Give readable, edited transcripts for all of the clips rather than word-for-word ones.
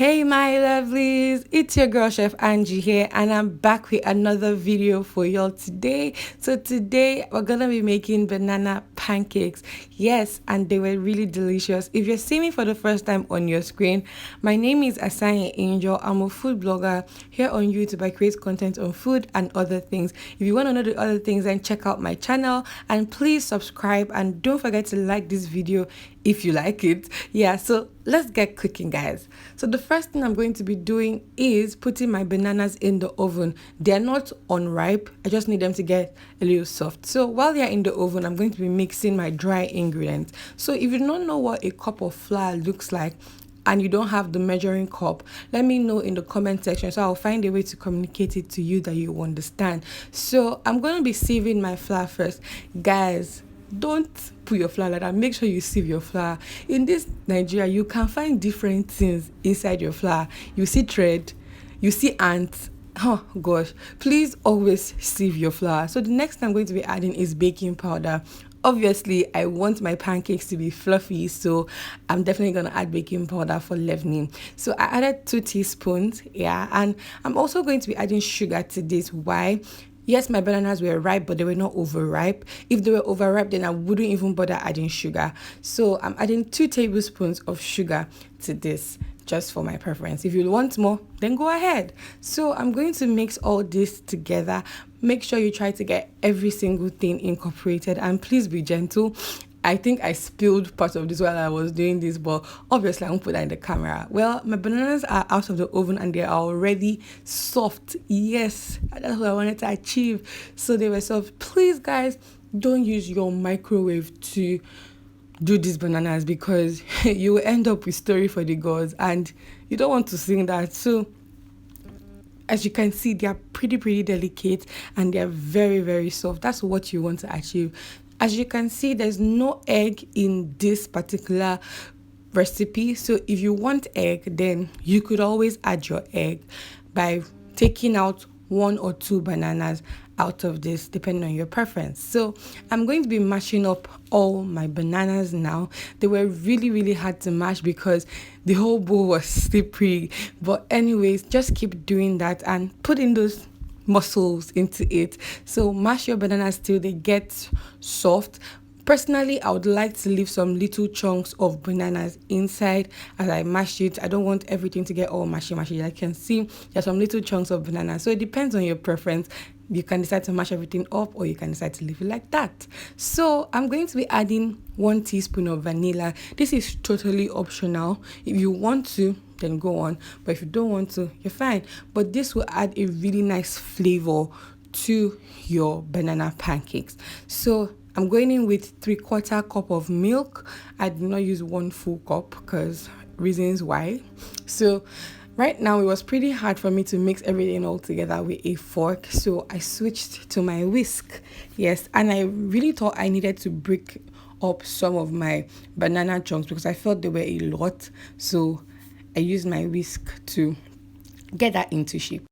Hey my lovelies, it's your girl Chef Angie here and I'm back with another video for y'all today. So today we're gonna be making banana pancakes. Yes, and they were really delicious. If you're seeing me for the first time on your screen, my name is Asanya Angel. I'm a food blogger here on YouTube. I create content on food and other things. If you want to know the other things, then check out my channel and please subscribe and don't forget to like this video if you like it. Yeah, so let's get cooking, guys. So the first thing I'm going to be doing is putting my bananas in the oven. They're not unripe, I just need them to get a little soft. So while they're in the oven, I'm going to be mixing my dry ingredients. So if you don't know what a cup of flour looks like and you don't have the measuring cup, let me know in the comment section so I'll find a way to communicate it to you that you understand. So I'm going to be sieving my flour first. Guys, don't put your flour like that. Make sure you sieve your flour. In this Nigeria, you can find different things inside your flour. You see thread, you see ants. Oh gosh, please always sieve your flour. So the next thing I'm going to be adding is baking powder. Obviously, I want my pancakes to be fluffy, so I'm definitely going to add baking powder for leavening. So I added 2 teaspoons, yeah, and I'm also going to be adding sugar to this. Why? Yes, my bananas were ripe, but they were not overripe. If they were overripe, then I wouldn't even bother adding sugar. So I'm adding 2 tablespoons of sugar to this, just for my preference. If you want more, then go ahead. So I'm going to mix all this together. Make sure you try to get every single thing incorporated, and please be gentle. I think I spilled part of this while I was doing this, but obviously I won't put that in the camera. Well, my bananas are out of the oven and they are already soft. Yes, that's what I wanted to achieve. So they were soft. Please, guys, don't use your microwave to do these bananas because you will end up with story for the gods and you don't want to sing that. So as you can see, they are pretty delicate and they are very soft. That's what you want to achieve. As you can see, there's no egg in this particular recipe. So if you want egg, then you could always add your egg by taking out 1 or 2 bananas out of this, depending on your preference. So I'm going to be mashing up all my bananas now. They were really hard to mash because the whole bowl was slippery. But anyways, just keep doing that and put in those muscles into it. So mash your bananas till they get soft. Personally, I would like to leave some little chunks of bananas inside as I mash it. I don't want everything to get all mashy. I can see there's some little chunks of banana. So it depends on your preference. You can decide to mash everything up or you can decide to leave it like that. So I'm going to be adding 1 teaspoon of vanilla. This is totally optional. If you want to, then go on. But if you don't want to, you're fine. But this will add a really nice flavor to your banana pancakes. So I'm going in with 3/4 cup of milk. I did not use 1 full cup because reasons why. So right now it was pretty hard for me to mix everything all together with a fork. So I switched to my whisk. Yes, and I really thought I needed to break up some of my banana chunks because I felt they were a lot. So I used my whisk to get that into shape.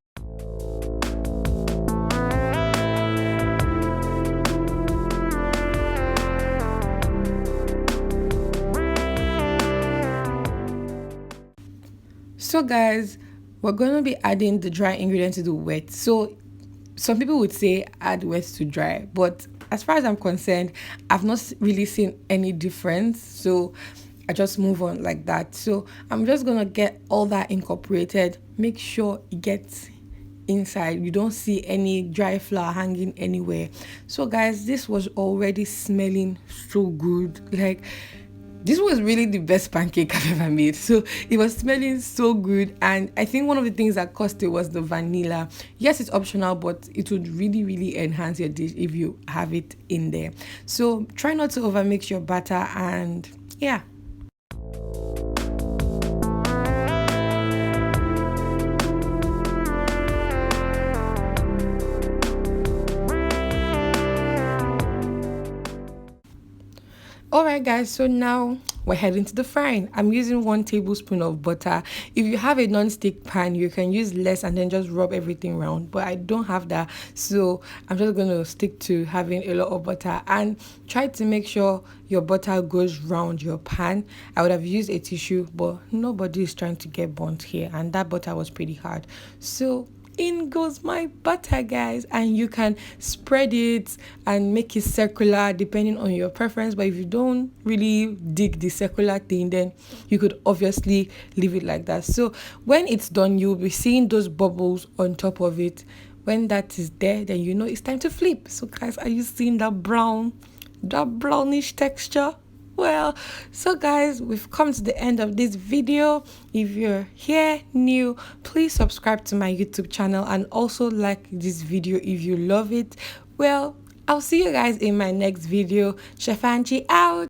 So guys, we're going to be adding the dry ingredients to the wet. So some people would say add wet to dry, but as far as I'm concerned, I've not really seen any difference. So I just move on like that. So I'm just going to get all that incorporated. Make sure it gets inside. You don't see any dry flour hanging anywhere. So guys, this was already smelling so good. Like, this was really the best pancake I've ever made. So it was smelling so good. And I think one of the things that cost it was the vanilla. Yes, it's optional, but it would really enhance your dish if you have it in there. So try not to overmix your batter and yeah. Alright guys, so now we're heading to the frying. I'm using 1 tablespoon of butter. If you have a non-stick pan, you can use less and then just rub everything around, but I don't have that, so I'm just going to stick to having a lot of butter. And try to make sure your butter goes round your pan. I would have used a tissue, but nobody is trying to get burnt here, and that butter was pretty hard. So in goes my butter, guys, and you can spread it and make it circular depending on your preference. But if you don't really dig the circular thing, then you could obviously leave it like that. So when it's done, you'll be seeing those bubbles on top of it. When that is there, then you know it's time to flip. So guys, are you seeing that brownish texture? Well, so guys, we've come to the end of this video. If you're here new, please subscribe to my YouTube channel and also like this video if you love it. Well, I'll see you guys in my next video. CHEFANGEE out.